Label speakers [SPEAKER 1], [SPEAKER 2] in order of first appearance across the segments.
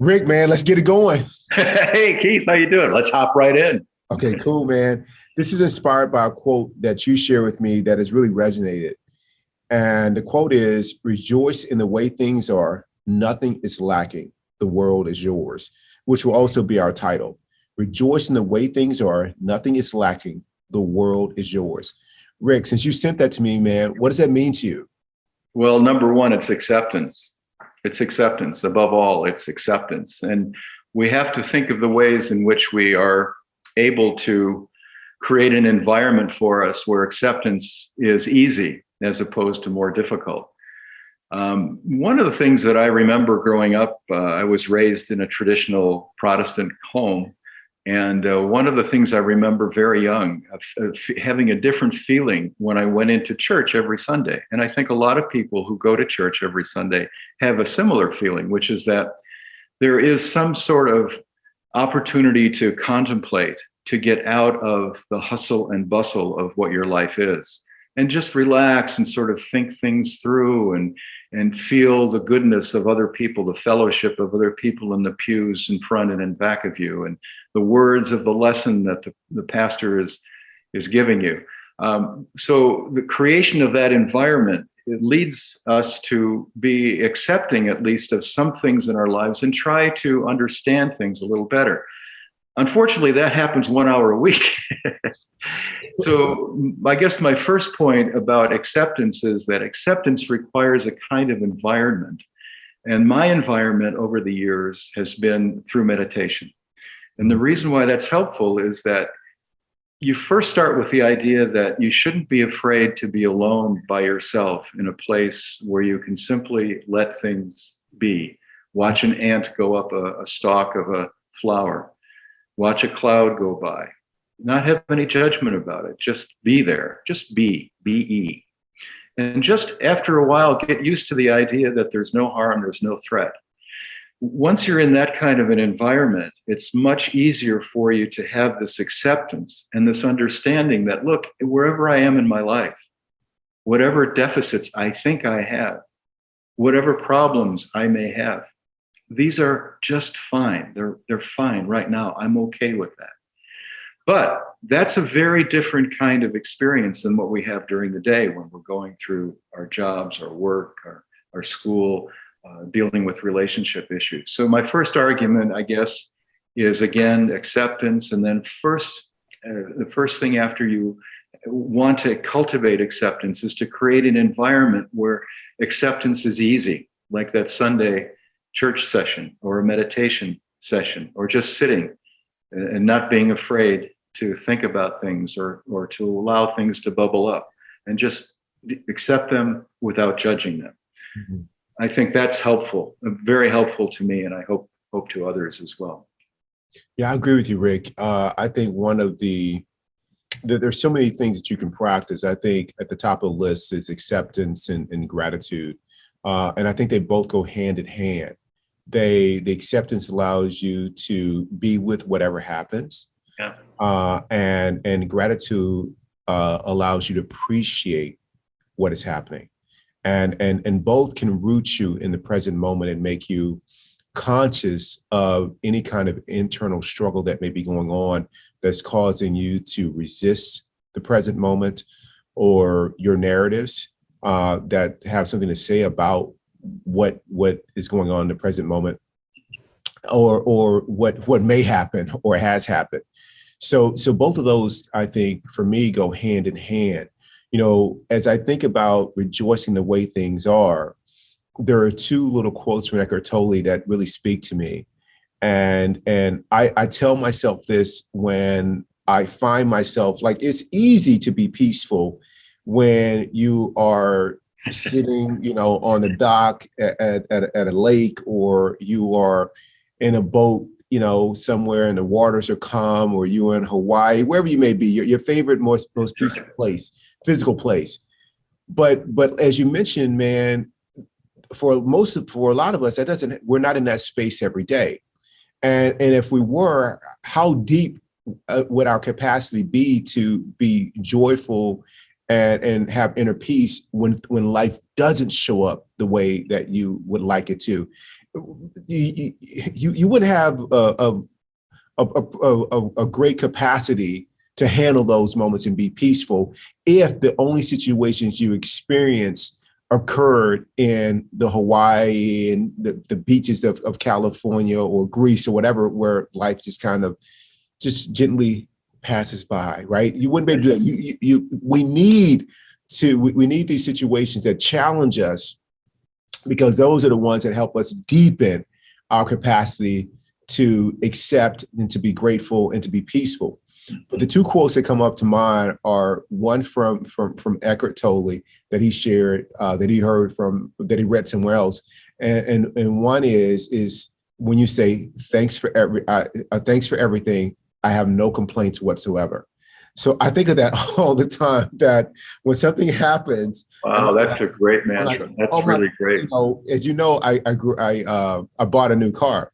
[SPEAKER 1] Rick, man, let's get it going.
[SPEAKER 2] Hey, Keith, how you doing? Let's hop right in.
[SPEAKER 1] Okay, cool, man. This is inspired by a quote that you share with me that has really resonated. And the quote is, rejoice in the way things are. Nothing is lacking. The world is yours, which will also be our title. Rejoice in the way things are. Nothing is lacking. The world is yours. Rick, since you sent that to me, man, what does that mean to you?
[SPEAKER 2] Well, number one, it's acceptance. It's acceptance. Above all, it's acceptance. And we have to think of the ways in which we are able to create an environment for us where acceptance is easy as opposed to more difficult. One of the things that I remember growing up, I was raised in a traditional Protestant home. And one of the things I remember very young, of having a different feeling when I went into church every Sunday. And I think a lot of people who go to church every Sunday have a similar feeling, which is that there is some sort of opportunity to contemplate, to get out of the hustle and bustle of what your life is, and just relax and sort of think things through and feel the goodness of other people, the fellowship of other people in the pews in front and in back of you, and the words of the lesson that the pastor is giving you. So the creation of that environment, it leads us to be accepting at least of some things in our lives and try to understand things a little better. Unfortunately, that happens 1 hour a week. So I guess my first point about acceptance is that acceptance requires a kind of environment. And my environment over the years has been through meditation. And the reason why that's helpful is that you first start with the idea that you shouldn't be afraid to be alone by yourself in a place where you can simply let things be. Watch an ant go up a stalk of a flower. Watch a cloud go by. Not have any judgment about it. Just be there. Just be. Be. And just after a while, get used to the idea that there's no harm, there's no threat. Once you're in that kind of an environment, it's much easier for you to have this acceptance and this understanding that, look, wherever I am in my life, whatever deficits I think I have, whatever problems I may have, these are just fine. They're fine right now. I'm okay with that. But that's a very different kind of experience than what we have during the day when we're going through our jobs, our work, our school, dealing with relationship issues. So my first argument, I guess, is again, acceptance. And then the first thing after you want to cultivate acceptance is to create an environment where acceptance is easy, like that Sunday church session or a meditation session, or just sitting and not being afraid to think about things or to allow things to bubble up and just accept them without judging them. Mm-hmm. I think that's helpful, very helpful to me, and I hope to others as well.
[SPEAKER 1] Yeah, I agree with you, Rick. I think there's so many things that you can practice. I think at the top of the list is acceptance and gratitude. And I think they both go hand in hand. The acceptance allows you to be with whatever happens. Yeah. And gratitude allows you to appreciate what is happening. And both can root you in the present moment and make you conscious of any kind of internal struggle that may be going on that's causing you to resist the present moment, or your narratives that have something to say about what is going on in the present moment, or what may happen or has happened. So both of those, I think, for me, go hand in hand. You know, as I think about rejoicing the way things are, there are two little quotes from Eckhart Tolle that really speak to me. And I tell myself this when I find myself, like, it's easy to be peaceful when you are sitting, on the dock at a lake, or you are in a boat, somewhere and the waters are calm, or you are in Hawaii, wherever you may be, your favorite, most peaceful place, physical place. But as you mentioned, man, for a lot of us, we're not in that space every day. And if we were, how deep would our capacity be to be joyful and have inner peace when life doesn't show up the way that you would like it to? you wouldn't have a great capacity to handle those moments and be peaceful if the only situations you experience occurred in the Hawaii and the beaches of California or Greece or whatever, where life just kind of just gently passes by, right? You wouldn't be able to do that. We need these situations that challenge us, because those are the ones that help us deepen our capacity to accept and to be grateful and to be peaceful. But the two quotes that come up to mind are one from Eckhart Tolle that he shared, that he heard from, that he read somewhere else, and one is when you say thanks for everything, I have no complaints whatsoever. So I think of that all the time, that when something happens.
[SPEAKER 2] Wow, that's a great mantra. That's really great.
[SPEAKER 1] As you know, I bought a new car.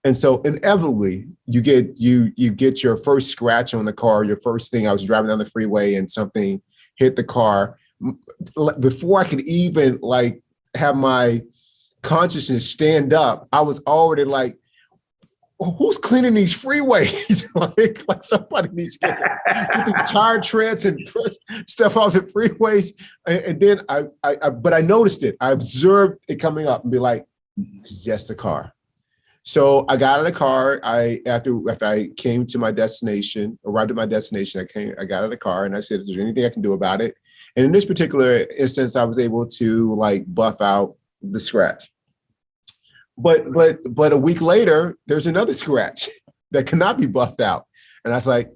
[SPEAKER 1] And so inevitably you get your first scratch on the car. Your first thing, I was driving down the freeway and something hit the car. Before I could even have my consciousness stand up, I was already like, who's cleaning these freeways? like somebody needs to get these tire treads and stuff off the freeways. And then but I noticed it. I observed it coming up and be like, it's just a car. So I got out of the car. After I came to my destination, arrived at my destination, I got out of the car and I said, is there anything I can do about it? And in this particular instance, I was able to buff out the scratch. But a week later, there's another scratch that cannot be buffed out. And I was like,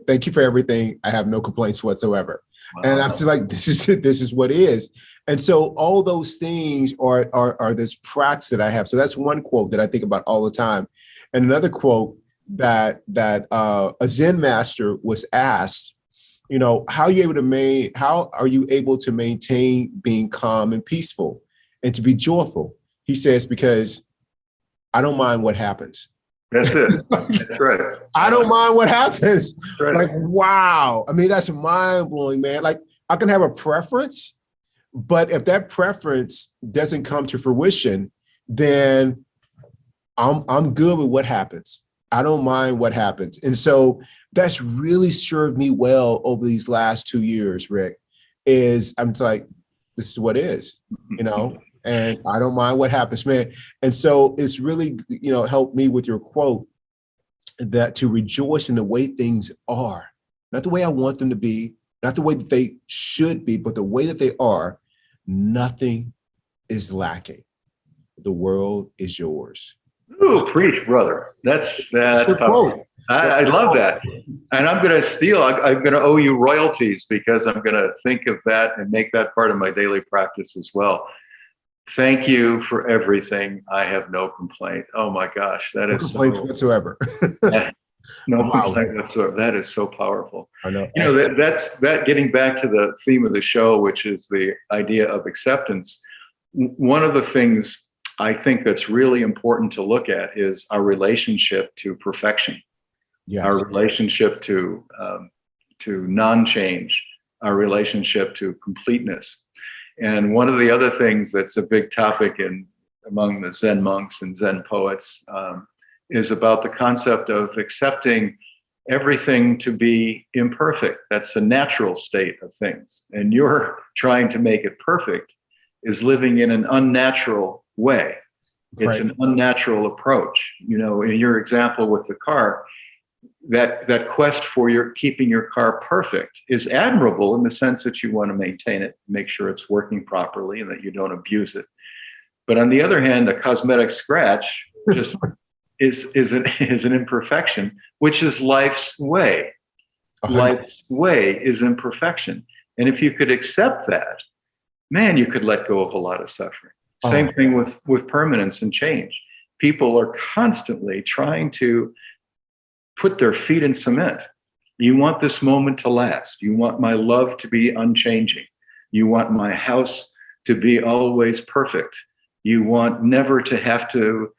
[SPEAKER 1] thank you for everything. I have no complaints whatsoever. Wow. And I was like, this is what it is. And so all those things are this practice that I have. So that's one quote that I think about all the time. And another quote that a Zen master was asked, how are you able to maintain being calm and peaceful and to be joyful? He says, because I don't mind what happens.
[SPEAKER 2] That's it. That's right.
[SPEAKER 1] I don't mind what happens.
[SPEAKER 2] Right.
[SPEAKER 1] Wow. I mean, that's mind blowing, man. I can have a preference, but if that preference doesn't come to fruition, then I'm good with what happens. I don't mind what happens. And so that's really served me well over these last 2 years, Rick, I'm like, this is what it is, and I don't mind what happens, man. And so it's really, helped me with your quote, that to rejoice in the way things are, not the way I want them to be, not the way that they should be, but the way that they are. Nothing is lacking. The world is yours.
[SPEAKER 2] Ooh, preach, brother. That's powerful. I love that. And I'm going to steal, I'm going to owe you royalties, because I'm going to think of that and make that part of my daily practice as well. Thank you for everything. I have no complaint. Oh my gosh, that is
[SPEAKER 1] no complaint whatsoever.
[SPEAKER 2] No complaint whatsoever. That is so powerful.
[SPEAKER 1] I know.
[SPEAKER 2] That's getting back to the theme of the show, which is the idea of acceptance. One of the things I think that's really important to look at is our relationship to perfection. Yes. Our relationship to non-change, our relationship to completeness. And one of the other things that's a big topic among the Zen monks and Zen poets is about the concept of accepting everything to be imperfect. That's the natural state of things. And you're trying to make it perfect is living in an unnatural way. It's right. An unnatural approach. In your example with the car, that quest for keeping your car perfect is admirable in the sense that you want to maintain it, make sure it's working properly and that you don't abuse it. But on the other hand, a cosmetic scratch just is an imperfection, which is life's way. 100%. Life's way is imperfection. And if you could accept that, man, you could let go of a lot of suffering. Same thing with permanence and change. People are constantly trying to put their feet in cement. You want this moment to last. You want my love to be unchanging. You want my house to be always perfect. You want never to have to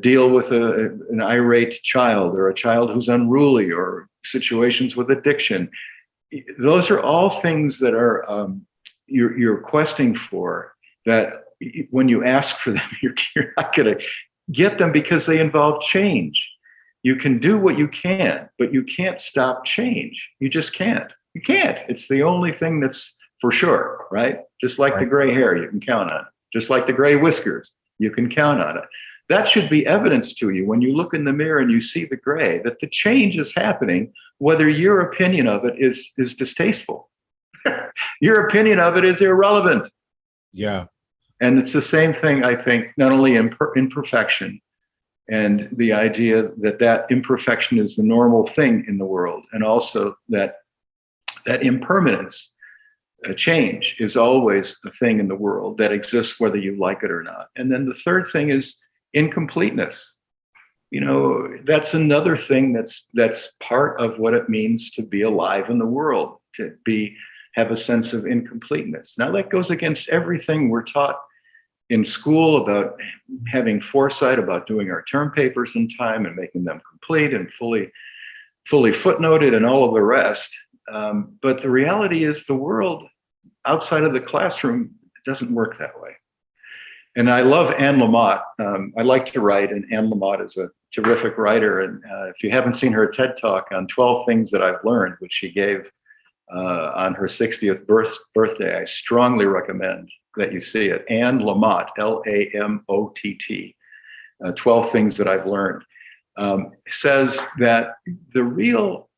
[SPEAKER 2] deal with an irate child or a child who's unruly or situations with addiction. Those are all things that are you're questing for that when you ask for them, you're not going to get them because they involve change. You can do what you can, but you can't stop change. You just can't. You can't. It's the only thing that's for sure, right? Just like the gray hair, you can count on it. Just like the gray whiskers, you can count on it. That should be evidence to you when you look in the mirror and you see the gray, that the change is happening, whether your opinion of it is distasteful. Your opinion of it is irrelevant.
[SPEAKER 1] Yeah.
[SPEAKER 2] And it's the same thing, I think, not only imperfection, and the idea that imperfection is the normal thing in the world, and also that impermanence, change, is always a thing in the world that exists whether you like it or not. And then the third thing is incompleteness. That's another thing that's part of what it means to be alive in the world, to have a sense of incompleteness. Now that goes against everything we're taught in school about having foresight, about doing our term papers in time and making them complete and fully footnoted and all of the rest. But the reality is the world outside of the classroom doesn't work that way. And I love Anne Lamott. I like to write, and Anne Lamott is a terrific writer. And if you haven't seen her TED Talk on 12 things that I've learned, which she gave on her 60th birthday, I strongly recommend that you see it. Anne Lamott, Lamott, 12 things that I've learned, says that the real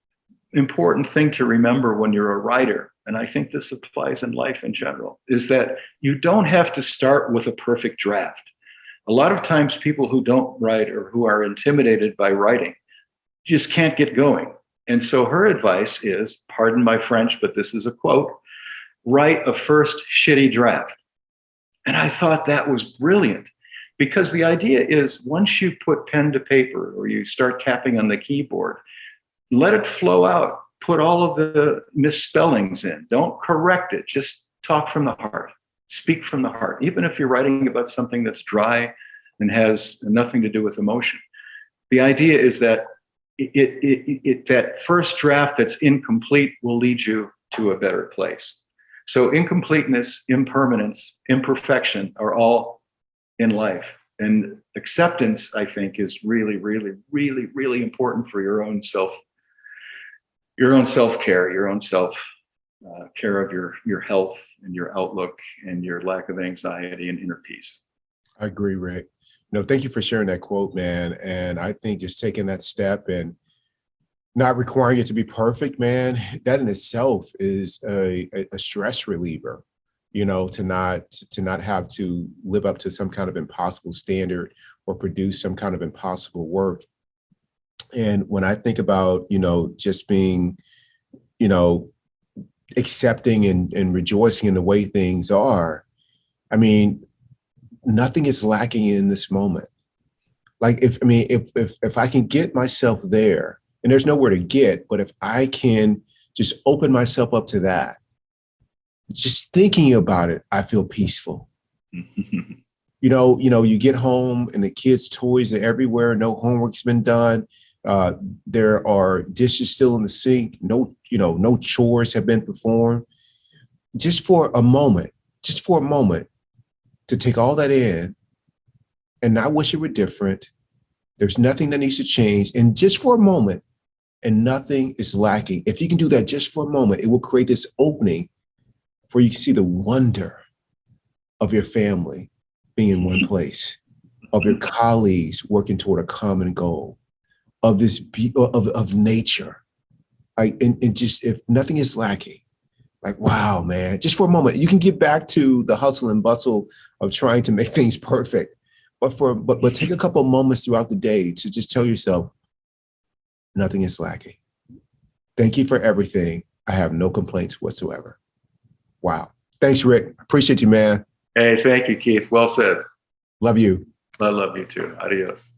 [SPEAKER 2] important thing to remember when you're a writer, and I think this applies in life in general, is that you don't have to start with a perfect draft. A lot of times people who don't write or who are intimidated by writing just can't get going. And so her advice is, pardon my French, but this is a quote, write a first shitty draft. And I thought that was brilliant, because the idea is once you put pen to paper or you start tapping on the keyboard, let it flow out. Put all of the misspellings in. Don't correct it. Just talk from the heart. Speak from the heart. Even if you're writing about something that's dry and has nothing to do with emotion. The idea is that that first draft that's incomplete will lead you to a better place. So incompleteness, impermanence, imperfection are all in life. And acceptance, I think, is really, really, really, really important for your own self-care, your own care of your health and your outlook and your lack of anxiety and inner peace.
[SPEAKER 1] I agree, Rick. No, thank you for sharing that quote, man. And I think just taking that step and not requiring it to be perfect, man, that in itself is a stress reliever, to not have to live up to some kind of impossible standard or produce some kind of impossible work. And when I think about, just being, accepting and rejoicing in the way things are, I mean, nothing is lacking in this moment. Like if I can get myself there, and there's nowhere to get, but if I can just open myself up to that, just thinking about it, I feel peaceful. You get home and the kids' toys are everywhere. No homework's been done. There are dishes still in the sink. No chores have been performed. Just for a moment, to take all that in and not wish it were different. There's nothing that needs to change. And just for a moment, and nothing is lacking. If you can do that just for a moment, it will create this opening for you to see the wonder of your family being in one place, of your colleagues working toward a common goal, of this of nature. And just if nothing is lacking, like, wow, man, just for a moment, you can get back to the hustle and bustle of trying to make things perfect. But take a couple of moments throughout the day to just tell yourself, nothing is lacking. Thank you for everything. I have no complaints whatsoever. Wow. Thanks, Rick. Appreciate you, man.
[SPEAKER 2] Hey, thank you, Keith. Well said.
[SPEAKER 1] Love you.
[SPEAKER 2] I love you too. Adios.